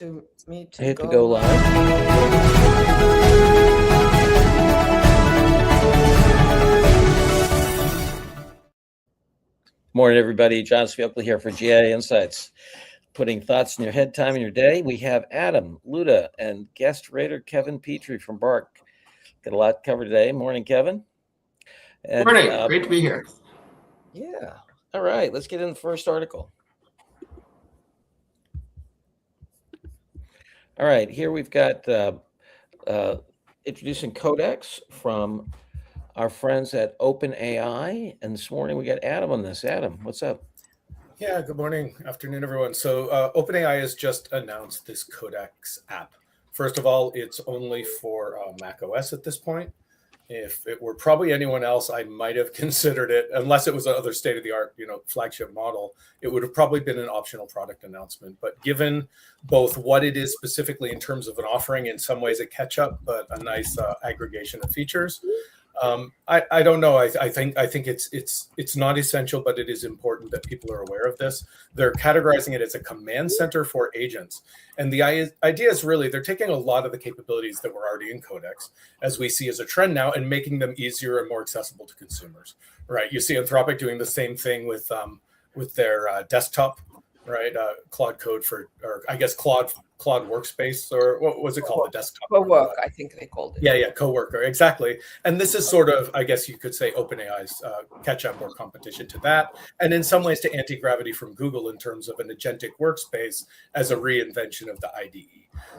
to me to I hit go, to go live. Morning, everybody. John Sviopla here for GAI Insights. Putting thoughts in your head, time in your day. We have Adam, Luda, and guest writer Kevin Petrie from Bark. Got a lot covered today. Morning, Kevin. And, morning. Great to be here. Yeah. All right. Let's get in the first article. All right. Here we've got introducing Codex from our friends at OpenAI. And this morning we got Adam on this. Adam, what's up? Yeah, good morning, afternoon, everyone. So OpenAI has just announced this Codex app. First of all, it's only for Mac OS at this point. If it were probably anyone else, I might have considered it, unless it was another state-of-the-art, flagship model. It would have probably been an optional product announcement. But given both what it is specifically in terms of an offering, in some ways a catch-up, but a nice aggregation of features. I don't know. I think it's not essential, but it is important that people are aware of this. They're categorizing it as a command center for agents. And the idea is really they're taking a lot of the capabilities that were already in Codex, as we see as a trend now, and making them easier and more accessible to consumers. Right? You see Anthropic doing the same thing with their desktop, right? Claude Code or I guess Claude Workspace, or what was it called? The desktop. Co-work, I think they called it. Yeah, Coworker, exactly. And this is sort of, I guess you could say, OpenAI's catch-up or competition to that, and in some ways to anti-gravity from Google in terms of an agentic workspace as a reinvention of the IDE.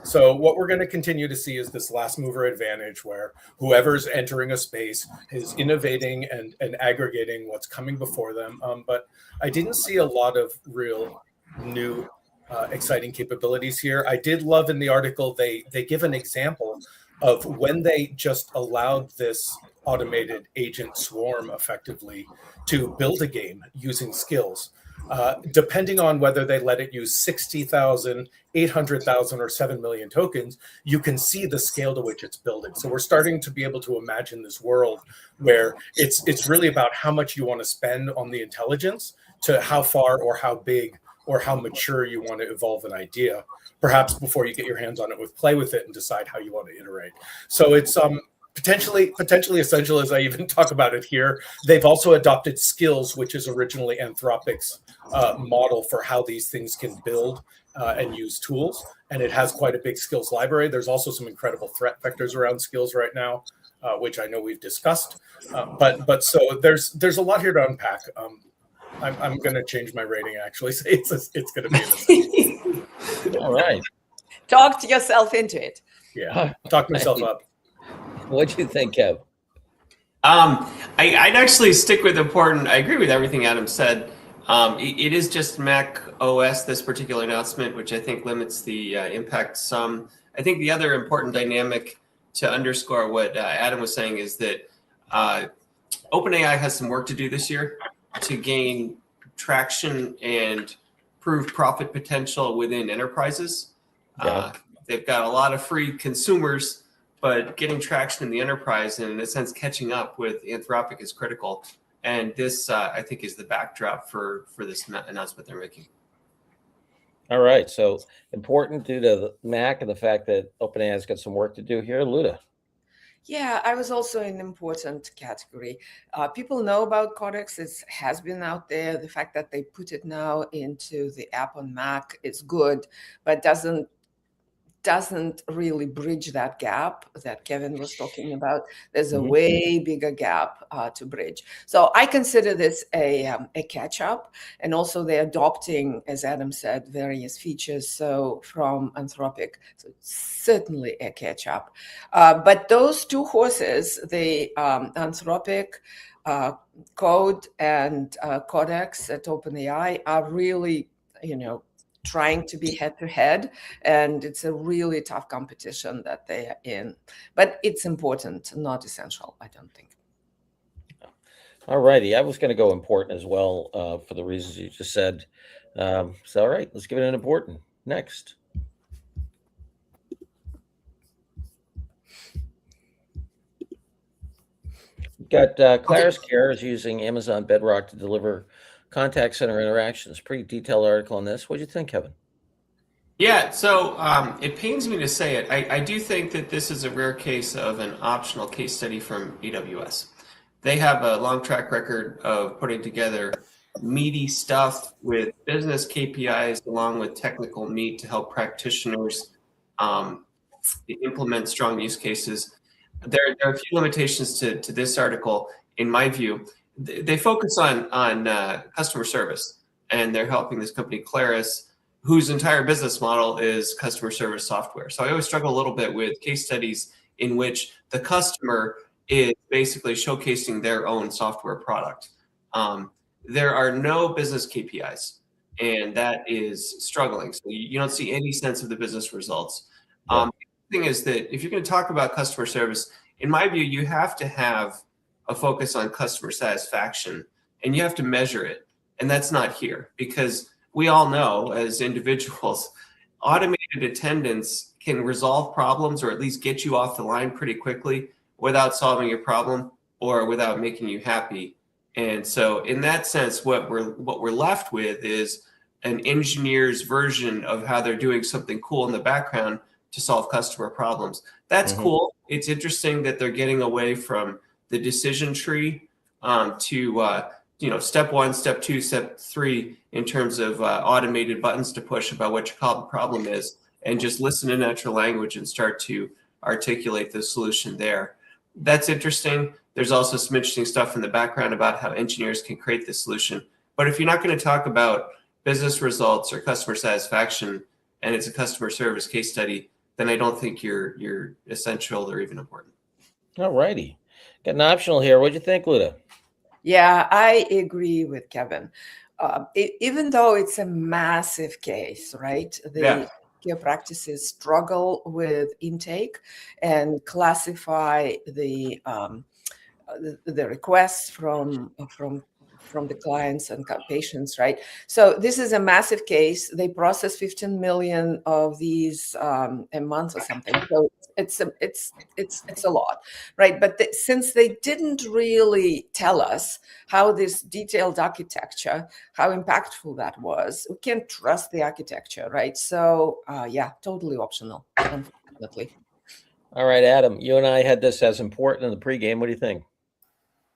So what we're going to continue to see is this last mover advantage where whoever's entering a space is innovating and aggregating what's coming before them. But I didn't see a lot of real new exciting capabilities here. I did love in the article, they give an example of when they just allowed this automated agent swarm effectively to build a game using skills. Depending on whether they let it use 60,000, 800,000, or 7 million tokens, you can see the scale to which it's building. So we're starting to be able to imagine this world where it's really about how much you want to spend on the intelligence to how far or how big or how mature you want to evolve an idea, perhaps before you get your hands on it play with it and decide how you want to iterate. So it's potentially essential, as I even talk about it here. They've also adopted skills, which is originally Anthropic's model for how these things can build and use tools. And it has quite a big skills library. There's also some incredible threat vectors around skills right now, which I know we've discussed. But so there's a lot here to unpack. I'm going to change my rating, actually. So it's going to be in the All right. Talk yourself into it. Yeah, talk myself up. What do you think, Kev? I'd actually stick with important. I agree with everything Adam said. It is just Mac OS, this particular announcement, which I think limits the impact some. I think the other important dynamic to underscore what Adam was saying is that OpenAI has some work to do this year to gain traction and prove profit potential within enterprises. Yeah. They've got a lot of free consumers, but getting traction in the enterprise and in a sense catching up with Anthropic is critical. And this, I think, is the backdrop for this announcement they're making. All right. So important due to the Mac and the fact that OpenAI has got some work to do here. Luda. Yeah, I was also in an important category. People know about Codex. It has been out there. The fact that they put it now into the app on Mac is good, but doesn't really bridge that gap that Kevin was talking about. There's a way bigger gap to bridge. So I consider this a catch-up, and also they're adopting, as Adam said, various features from Anthropic. So certainly a catch-up. But those two horses, the Anthropic code and Codex at OpenAI, are really, trying to be head-to-head, and it's a really tough competition that they are in. But it's important, not essential, I don't think. All righty. I was going to go important as well for the reasons you just said. So, all right, let's give it an important. Next. We've got Claris Care is using Amazon Bedrock to deliver contact center interactions. Pretty detailed article on this. What do you think, Kevin? Yeah, so it pains me to say it. I do think that this is a rare case of an optional case study from AWS. They have a long track record of putting together meaty stuff with business KPIs along with technical meat to help practitioners um, implement strong use cases. There are a few limitations to this article, in my view. They focus on customer service, and they're helping this company, Claris, whose entire business model is customer service software. So I always struggle a little bit with case studies in which the customer is basically showcasing their own software product. There are no business KPIs, and that is struggling. So you don't see any sense of the business results. Yeah. The thing is that if you're going to talk about customer service, in my view, you have to have a focus on customer satisfaction, and you have to measure it. And that's not here, because we all know as individuals, automated attendance can resolve problems or at least get you off the line pretty quickly without solving your problem or without making you happy. And so in that sense, what we're left with is an engineer's version of how they're doing something cool in the background to solve customer problems. That's cool. It's interesting that they're getting away from the decision tree to step 1, step 2, step 3 in terms of automated buttons to push about what your problem is, and just listen to natural language and start to articulate the solution there. That's interesting. There's also some interesting stuff in the background about how engineers can create the solution. But if you're not going to talk about business results or customer satisfaction, and it's a customer service case study, then I don't think you're essential or even important. All righty. Got an optional here. What'd you think, Luda? Yeah, I agree with Kevin. Even though it's a massive case, right? The care practices struggle with intake and classify the requests from the clients and patients, right? So this is a massive case. They process 15 million of these a month or something. So it's a lot, right? But since they didn't really tell us how this detailed architecture, how impactful that was, we can't trust the architecture, right? So yeah, totally optional, unfortunately. All right, Adam, you and I had this as important in the pregame. What do you think?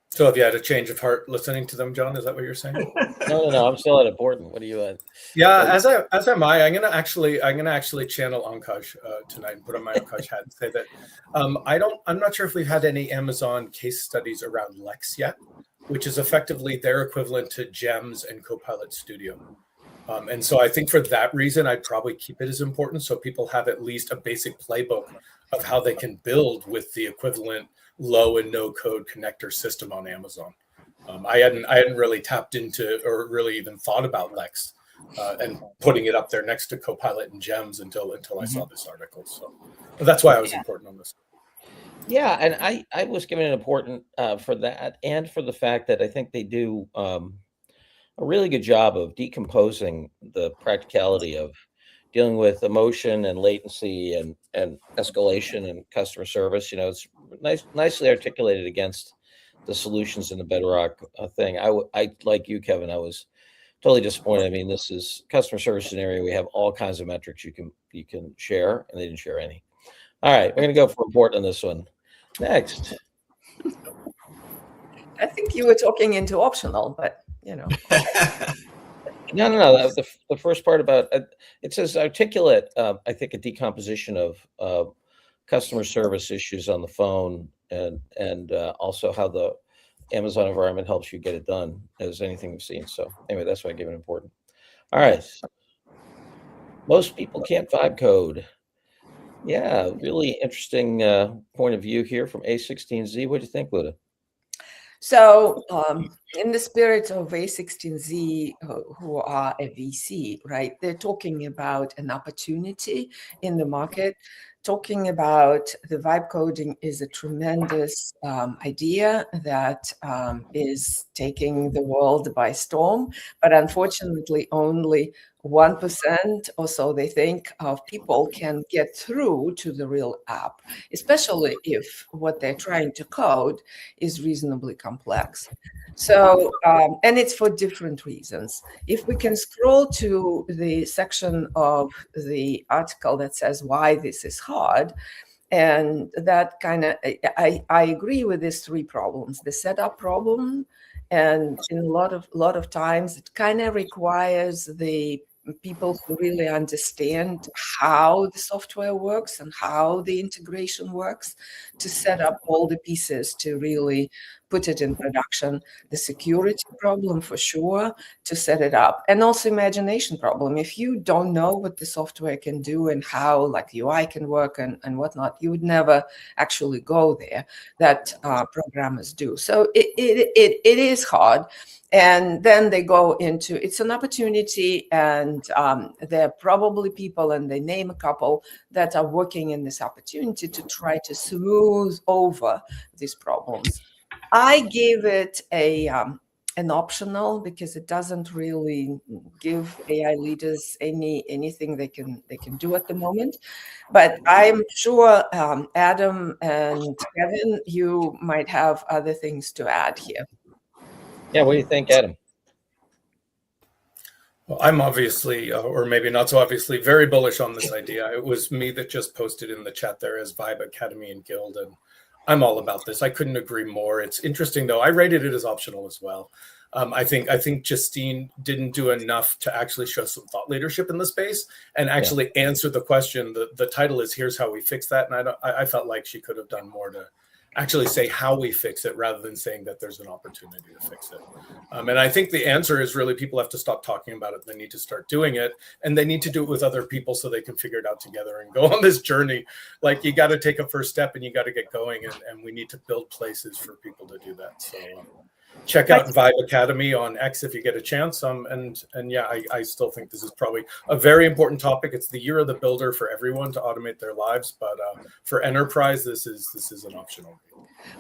So have you had a change of heart listening to them, John? Is that what you're saying? No. I'm still at important. What do you at? Yeah, as am I. I'm gonna actually channel Ankush tonight and put on my Ankush hat and say that I'm not sure if we've had any Amazon case studies around Lex yet, which is effectively their equivalent to Gems and Copilot Studio. And so I think for that reason, I'd probably keep it as important, so people have at least a basic playbook of how they can build with the equivalent low and no code connector system on Amazon. I hadn't really tapped into or really even thought about Lex and putting it up there next to Copilot and Gems until I saw this article. So that's why I was important on this. Yeah, and I was given it important for that, and for the fact that I think they do a really good job of decomposing the practicality of dealing with emotion and latency and escalation and customer service. It's nicely articulated against the solutions in the Bedrock thing. I like you, Kevin. I was totally disappointed. I mean, this is customer service scenario. We have all kinds of metrics you can share, and they didn't share any. All right, we're gonna go for important on this one. Next. I think you were talking into optional, but No. The first part about it says articulate. I think a decomposition of customer service issues on the phone, and also how the Amazon environment helps you get it done, as anything we've seen. So anyway, that's why I give it important. All right. Most people can't vibe code. Yeah, really interesting point of view here from A16Z. What do you think, Luda? So in the spirit of A16Z, who are a VC, right, they're talking about an opportunity in the market, talking about the vibe coding is a tremendous idea that is taking the world by storm, but unfortunately only 1% or so, they think, of people can get through to the real app, especially if what they're trying to code is reasonably complex. So So, and it's for different reasons. If we can scroll to the section of the article that says why this is hard, and that kind of, I agree with these three problems. The setup problem, and in a lot of times, it kind of requires the people who really understand how the software works and how the integration works to set up all the pieces to really put it in production. The security problem for sure, to set it up, and also imagination problem. If you don't know what the software can do and how like UI can work and whatnot, you would never actually go there. That programmers do. So it is hard. And then they go into, it's an opportunity, and there are probably people, and they name a couple, that are working in this opportunity to try to smooth over these problems. I gave it an optional because it doesn't really give AI leaders anything they can do at the moment. But I'm sure Adam and Kevin, you might have other things to add here. Yeah, what do you think, Adam? Well, I'm obviously, or maybe not so obviously, very bullish on this idea. It was me that just posted in the chat there as Vibe Academy and Guild, and I'm all about this. I couldn't agree more. It's interesting, though. I rated it as optional as well. I think Justine didn't do enough to actually show some thought leadership in the space and actually answer the question. The title is "Here's How We Fix That," and I felt like she could have done more to actually say how we fix it rather than saying that there's an opportunity to fix it. And I think the answer is really people have to stop talking about it. They need to start doing it, and they need to do it with other people so they can figure it out together and go on this journey. Like, you got to take a first step and you got to get going, and we need to build places for people to do that. So check out Vibe Academy on X if you get a chance. And yeah, I still think this is probably a very important topic. It's the year of the builder for everyone to automate their lives, but for enterprise, this is an optional.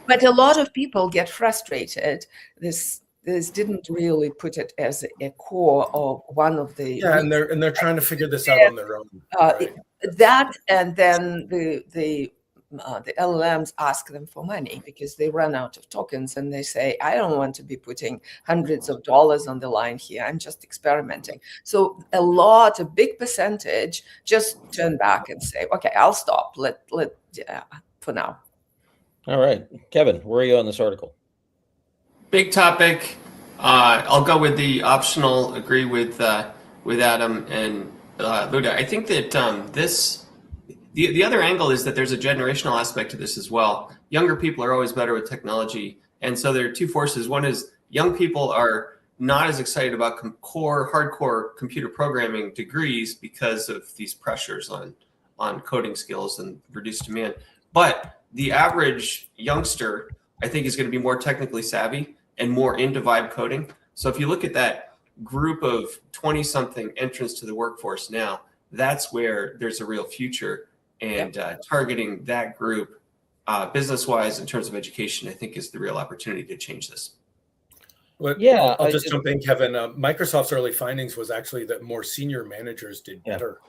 But a lot of people get frustrated. This didn't really put it as a core of one of the. Yeah, and they're trying to figure this out on their own. Right? That, and then the LLMs ask them for money because they run out of tokens, and they say, I don't want to be putting hundreds of dollars on the line here. I'm just experimenting. So a big percentage just turn back and say, okay, I'll stop. Let for now. All right, Kevin, where are you on this article? Big topic. I'll go with the optional. Agree with Adam and Luda. I think that the other angle is that there's a generational aspect to this as well. Younger people are always better with technology, and so there are two forces. One is young people are not as excited about hardcore computer programming degrees because of these pressures on coding skills and reduced demand. But the average youngster, I think, is going to be more technically savvy and more into vibe coding. So if you look at that group of 20-something entrants to the workforce now, that's where there's a real future. And targeting that group business-wise in terms of education, I think, is the real opportunity to change this. Well, yeah, I'll just jump in, Kevin. Microsoft's early findings was actually that more senior managers did better.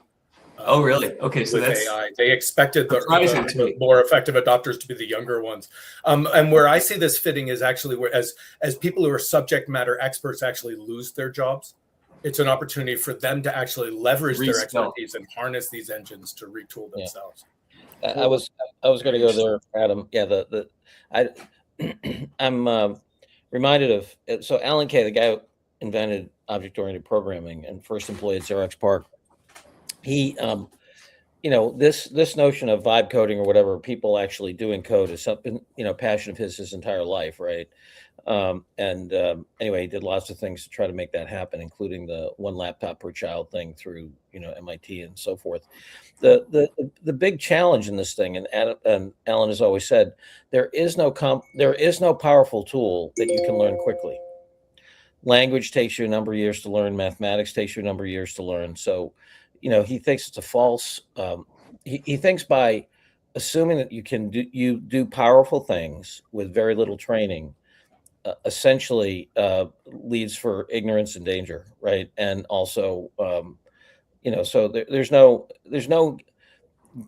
Oh, really? Okay, so that's AI. They expected the more effective adopters to be the younger ones. And where I see this fitting is actually where as people who are subject matter experts actually lose their jobs, it's an opportunity for them to actually leverage their expertise and harness these engines to retool themselves. I was going to go there, Adam. Yeah, I'm reminded of, so Alan Kay, the guy who invented object-oriented programming and first employed at Xerox PARC. He, this notion of vibe coding or whatever, people actually doing code is something, passion of his entire life, right? Anyway, he did lots of things to try to make that happen, including the one laptop per child thing through, MIT and so forth. The big challenge in this thing, and Adam and Alan has always said, there is no powerful tool that you can learn quickly. Language takes you a number of years to learn. Mathematics takes you a number of years to learn. So, he thinks it's a false. He thinks by assuming that you can do powerful things with very little training, essentially leads for ignorance and danger, right? And also, so there's no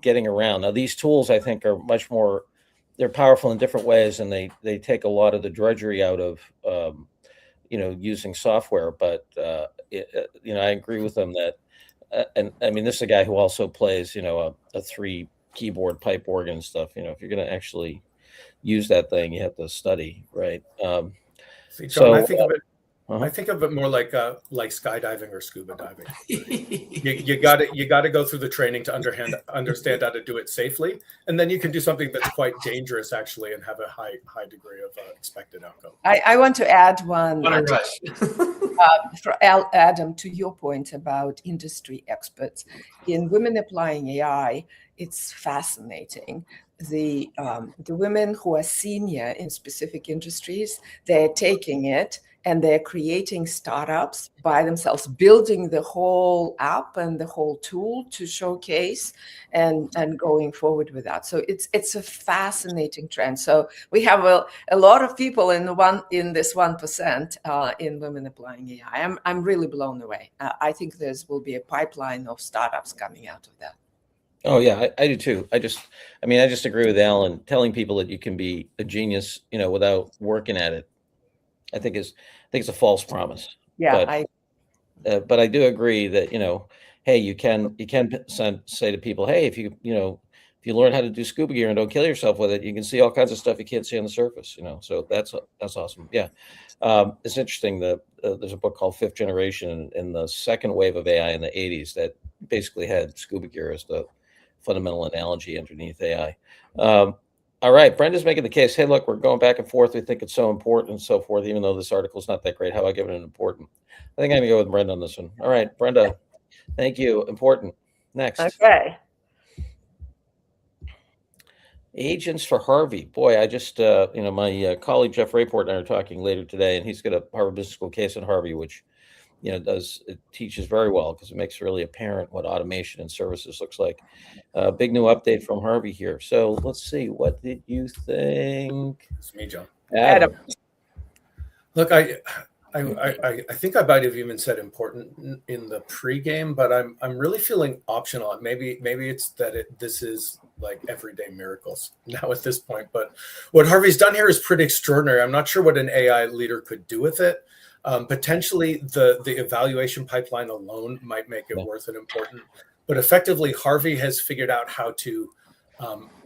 getting around. Now, these tools, I think, are much more. They're powerful in different ways, and they take a lot of the drudgery out of using software. But I agree with them that, and I mean, this is a guy who also plays, a 3 keyboard pipe organ and stuff. If you're going to actually use that thing, you have to study, right? See, John, I so, think of it. uh-huh. I think of it more like skydiving or scuba diving. You got to go through the training to understand how to do it safely, and then you can do something that's quite dangerous actually, and have a high degree of expected outcome. I want to add one. What a rush. For Adam, to your point about industry experts, in Women Applying AI, it's fascinating. The women who are senior in specific industries, they're taking it and they're creating startups by themselves, building the whole app and the whole tool to showcase and going forward with that. So it's a fascinating trend. So we have a lot of people in this 1% in Women Applying AI. I'm really blown away. I think will be a pipeline of startups coming out of that. Oh yeah, I do too. I just agree with Alan. Telling people that you can be a genius, without working at it, I think it's a false promise. Yeah, but I do agree that hey, you can say to people, hey, if you learn how to do scuba gear and don't kill yourself with it, you can see all kinds of stuff you can't see on the surface. So that's awesome. Yeah, it's interesting that there's a book called Fifth Generation in the second wave of AI in the 80s that basically had scuba gear as the fundamental analogy underneath AI. All right, Brenda's making the case. Hey, look, we're going back and forth. We think it's so important and so forth, even though this article is not that great. How I give it an important? I think I'm gonna go with Brenda on this one. All right, Brenda, thank you. Important. Next. Okay. Agents for Harvey. Boy, I just, my colleague Jeff Rayport and I are talking later today, and he's got a Harvard Business School case on Harvey, which it teaches very well because it makes really apparent what automation and services looks like. Big new update from Harvey here. So let's see. What did you think? It's me, John. Adam. Look, I think I might have even said important in the pregame, but I'm really feeling optional. Maybe it's that this is like everyday miracles now at this point. But what Harvey's done here is pretty extraordinary. I'm not sure what an AI leader could do with it. Potentially, the evaluation pipeline alone might make it worth and important. But effectively, Harvey has figured out how to.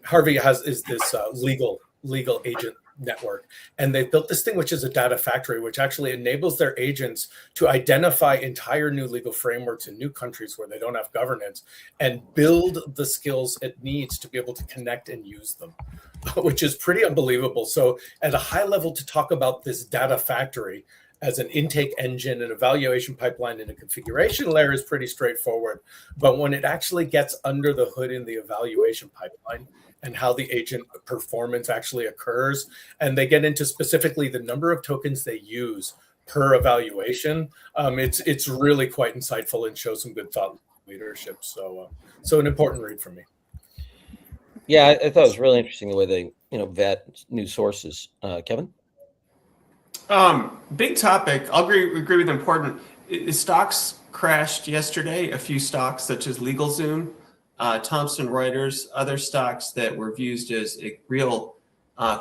Harvey is this legal agent network, and they've built this thing which is a data factory, which actually enables their agents to identify entire new legal frameworks in new countries where they don't have governance and build the skills it needs to be able to connect and use them, which is pretty unbelievable. So at a high level, to talk about this data factory as an intake engine, an evaluation pipeline, and a configuration layer is pretty straightforward. But when it actually gets under the hood in the evaluation pipeline and how the agent performance actually occurs, and they get into specifically the number of tokens they use per evaluation, it's really quite insightful and shows some good thought leadership. So an important read for me. Yeah, I thought it was really interesting the way they vet new sources. Kevin? Big topic. I'll agree with important. Stocks crashed yesterday. A few stocks such as LegalZoom, Thomson Reuters, other stocks that were viewed as real,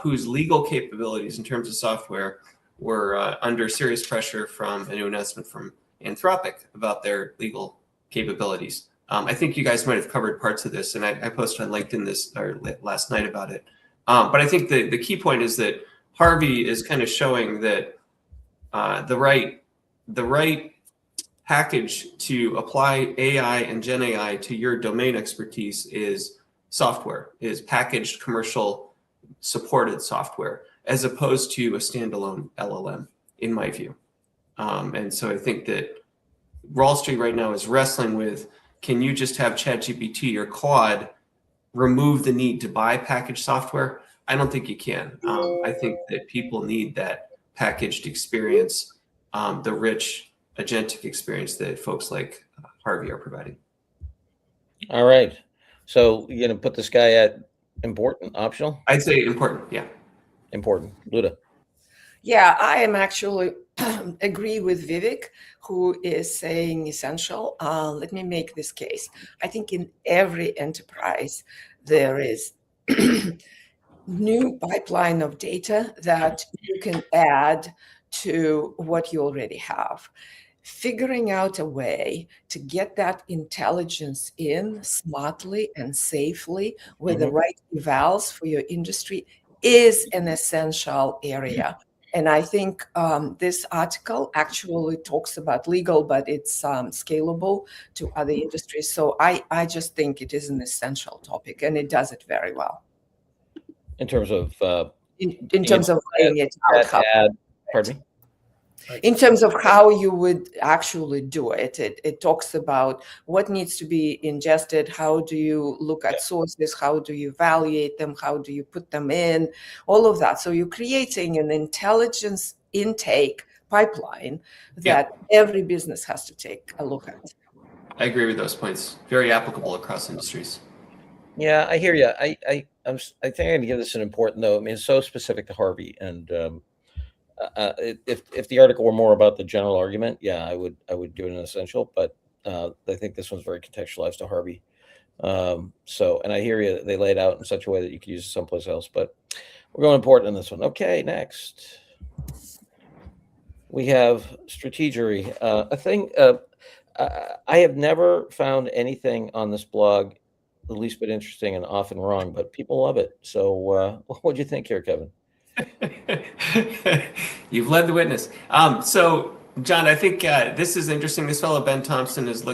whose legal capabilities in terms of software were under serious pressure from a new announcement from Anthropic about their legal capabilities. I think you guys might have covered parts of this, and I posted on LinkedIn last night about it. But I think the key point is that Harvey is kind of showing that the right package to apply AI and Gen AI to your domain expertise is packaged commercial supported software, as opposed to a standalone LLM, in my view. And so I think that Wall Street right now is wrestling with, can you just have ChatGPT or Claude remove the need to buy packaged software? I don't think you can. I think that people need that packaged experience, the rich agentic experience that folks like Harvey are providing. All right. So you're going to put this guy at important, optional? I'd say important, yeah. Important. Luda? Yeah, I am actually agree with Vivek, who is saying essential. Let me make this case. I think in every enterprise, there is new pipeline of data that you can add to what you already have. Figuring out a way to get that intelligence in smartly and safely with the right evals for your industry is an essential area. And I think this article actually talks about legal, but it's scalable to other industries. So I just think it is an essential topic, and it does it very well. In terms of in terms of laying it out. Pardon me? In terms of how you would actually do it, it talks about what needs to be ingested, how do you look at sources, how do you evaluate them, how do you put them in, all of that. So you're creating an intelligence intake pipeline that every business has to take a look at. I agree with those points. Very applicable across industries. Yeah, I hear you. I think I'm going to give this an important note. I mean, it's so specific to Harvey, and if the article were more about the general argument, I would give it an essential. But I think this one's very contextualized to Harvey. And I hear you. They lay it out in such a way that you could use it someplace else. But we're going important in this one. Okay, next we have strategery. A thing I have never found anything on this blog the least bit interesting and often wrong, but people love it. So what do you think here, Kevin? You've led the witness. So, John, I think this is interesting. This fellow, Ben Thompson, is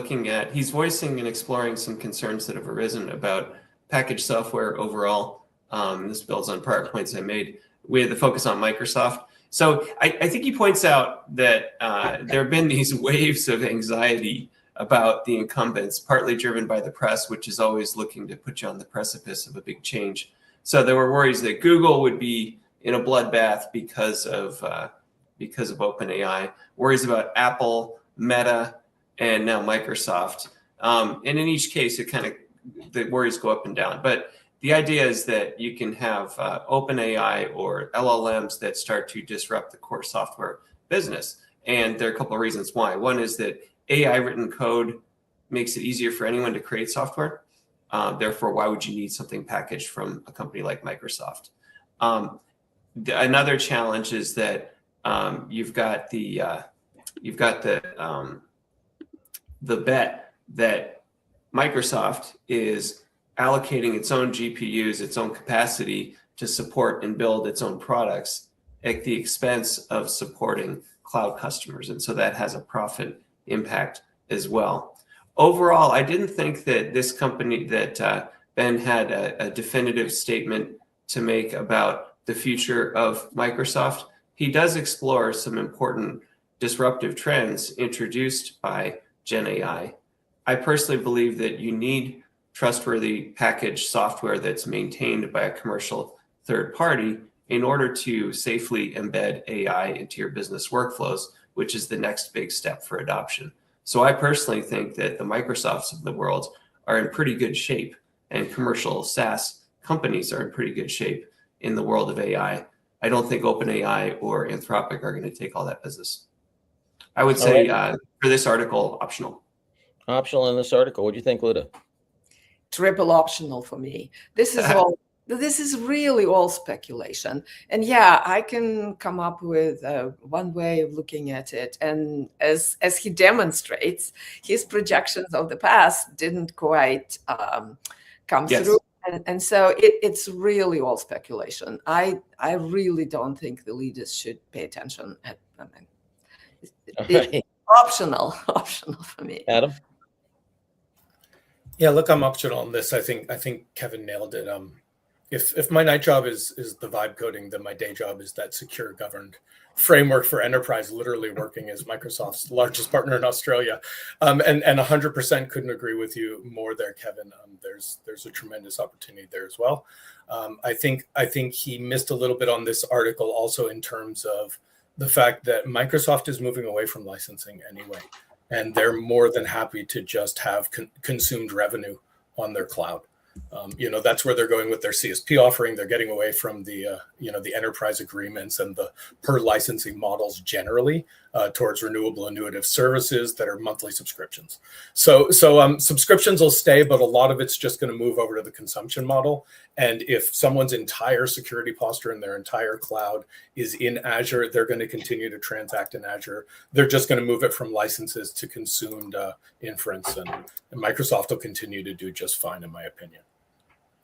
he's voicing and exploring some concerns that have arisen about packaged software overall. This builds on prior points I made with the focus on Microsoft. So I think he points out that there have been these waves of anxiety about the incumbents, partly driven by the press, which is always looking to put you on the precipice of a big change. So there were worries that Google would be in a bloodbath because of OpenAI, worries about Apple, Meta, and now Microsoft. And in each case, the worries go up and down. But the idea is that you can have OpenAI or LLMs that start to disrupt the core software business. And there are a couple of reasons why. One is that AI written code makes it easier for anyone to create software. Therefore, why would you need something packaged from a company like Microsoft? Another challenge is that you've got the bet that Microsoft is allocating its own GPUs, its own capacity to support and build its own products at the expense of supporting cloud customers. And so that has a profit impact as well. Overall, I didn't think that this company, that Ben had a definitive statement to make about the future of Microsoft. He does explore some important disruptive trends introduced by Gen AI. I personally believe that you need trustworthy packaged software that's maintained by a commercial third party in order to safely embed AI into your business workflows, which is the next big step for adoption. So I personally think that the Microsofts of the world are in pretty good shape, and commercial SaaS companies are in pretty good shape in the world of AI. I don't think OpenAI or Anthropic are going to take all that business. I would say for this article, optional. Optional in this article. What do you think, Luda? Triple optional for me. This is really all speculation. And I can come up with one way of looking at it. And as he demonstrates, his projections of the past didn't quite come through. And so it's really all speculation. I really don't think the leaders should pay attention. Optional for me. Adam? Yeah, look, I'm optional on this. I think Kevin nailed it. If my night job is the vibe coding, then my day job is that secure, governed framework for enterprise, literally working as Microsoft's largest partner in Australia. And 100% couldn't agree with you more there, Kevin. There's a tremendous opportunity there as well. I think he missed a little bit on this article also in terms of the fact that Microsoft is moving away from licensing anyway, and they're more than happy to just have consumed revenue on their cloud. That's where they're going with their CSP offering. They're getting away from the enterprise agreements and the per licensing models generally towards renewable annuitive services that are monthly subscriptions. So subscriptions will stay, but a lot of it's just going to move over to the consumption model. And if someone's entire security posture and their entire cloud is in Azure, they're going to continue to transact in Azure. They're just going to move it from licenses to consumed inference, and Microsoft will continue to do just fine, in my opinion.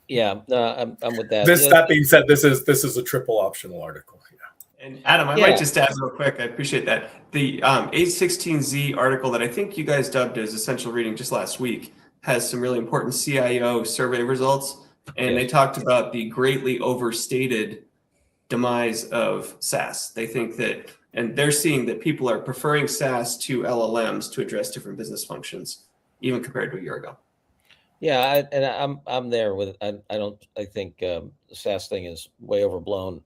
Yeah, I'm with that. That being said, this is a triple optional article. Yeah. And Adam, I might just add real quick. I appreciate that. The A16Z article that I think you guys dubbed as essential reading just last week has some really important CIO survey results, and they talked about the greatly overstated demise of SaaS. They think that, and they're seeing that people are preferring SaaS to LLMs to address different business functions, even compared to a year ago. Yeah, I'm there with. I think the SaaS thing is way overblown.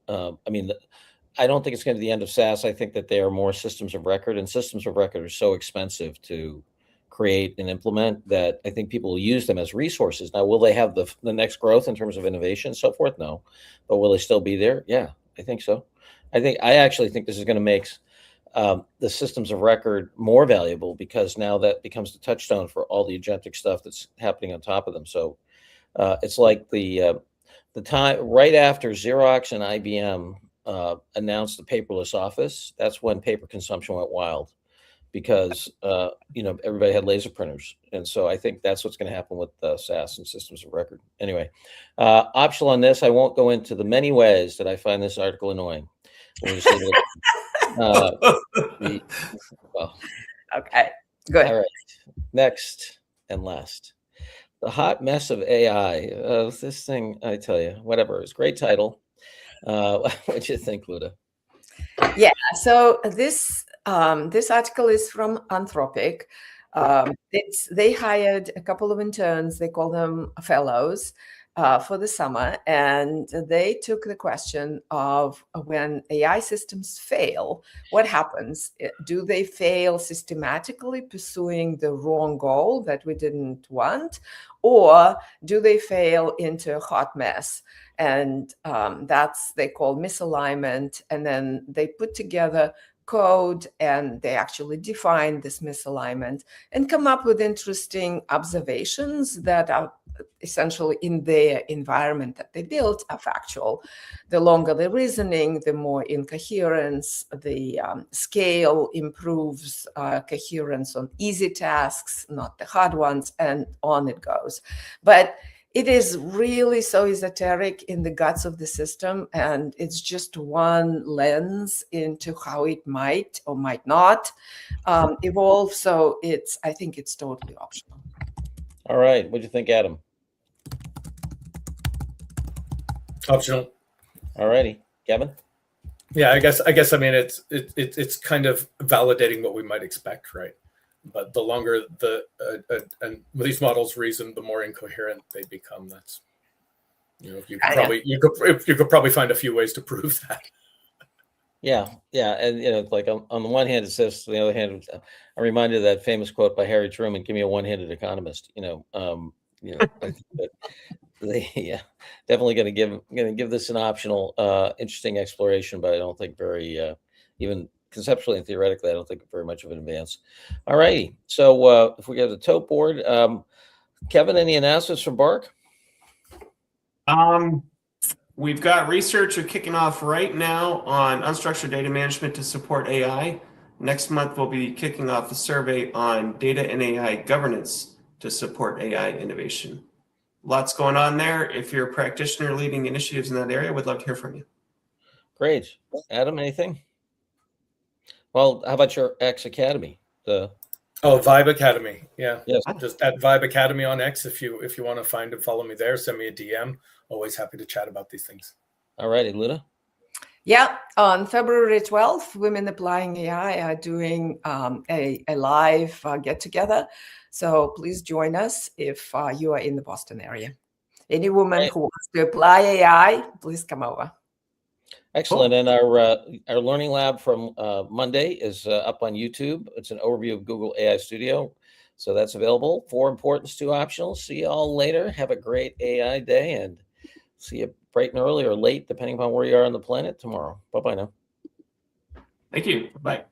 I don't think it's going to be the end of SaaS. I think that there are more systems of record, and systems of record are so expensive to create and implement that I think people will use them as resources. Now, will they have the next growth in terms of innovation and so forth? No, but will they still be there? Yeah, I think so. I actually think this is going to make the systems of record more valuable, because now that becomes the touchstone for all the agentic stuff that's happening on top of them. So it's like the time right after Xerox and IBM announced the paperless office. That's when paper consumption went wild, because everybody had laser printers, and so I think that's what's going to happen with SaaS and systems of record. Anyway, optional on this. I won't go into the many ways that I find this article annoying. We'll just leave it Okay, good. All right. Next and last, the hot mess of AI. This thing, I tell you, whatever. It's a great title. What do you think, Luda? Yeah. So this article is from Anthropic. They hired a couple of interns. They call them fellows for the summer, and they took the question of when AI systems fail, what happens? Do they fail systematically, pursuing the wrong goal that we didn't want, or do they fail into a hot mess? And that's they call misalignment. And then they put together code, and they actually define this misalignment and come up with interesting observations that are essentially in their environment that they built are factual. The longer the reasoning, the more incoherence, the scale improves coherence on easy tasks, not the hard ones, and on it goes. But it is really so esoteric in the guts of the system, and it's just one lens into how it might or might not evolve. So I think it's totally optional. All right. What do you think, Adam? Optional. All righty, Kevin. Yeah, I guess. I mean, it's kind of validating what we might expect, right? But the longer and these models reason, the more incoherent they become. That's you could probably find a few ways to prove that. Yeah, and like on the one hand it says, on the other hand, I'm reminded of that famous quote by Harry Truman: "Give me a one-handed economist." I think that definitely going to give this an optional, interesting exploration, but I don't think very even conceptually and theoretically, I don't think very much of an advance. All righty. So if we go to the tote board, Kevin, any announcements from Bark? We've got research kicking off right now on unstructured data management to support AI. Next month, we'll be kicking off a survey on data and AI governance to support AI innovation. Lots going on there. If you're a practitioner leading initiatives in that area, we'd love to hear from you. Great. Adam, anything? Well, how about your X Academy? Vibe Academy. Yeah. Yes. Just at Vibe Academy on X. If you want to find and follow me there, send me a DM. Always happy to chat about these things. All righty, Luna. Yeah, on February 12th, Women Applying AI are doing a live get-together. So please join us if you are in the Boston area. Any woman who wants to apply AI, please come over. Excellent. And our learning lab from Monday is up on YouTube. It's an overview of Google AI Studio. So that's available. 4 importance, 2 optional. See you all later. Have a great AI day, and see you bright and early or late, depending upon where you are on the planet tomorrow. Bye-bye now. Thank you. Bye.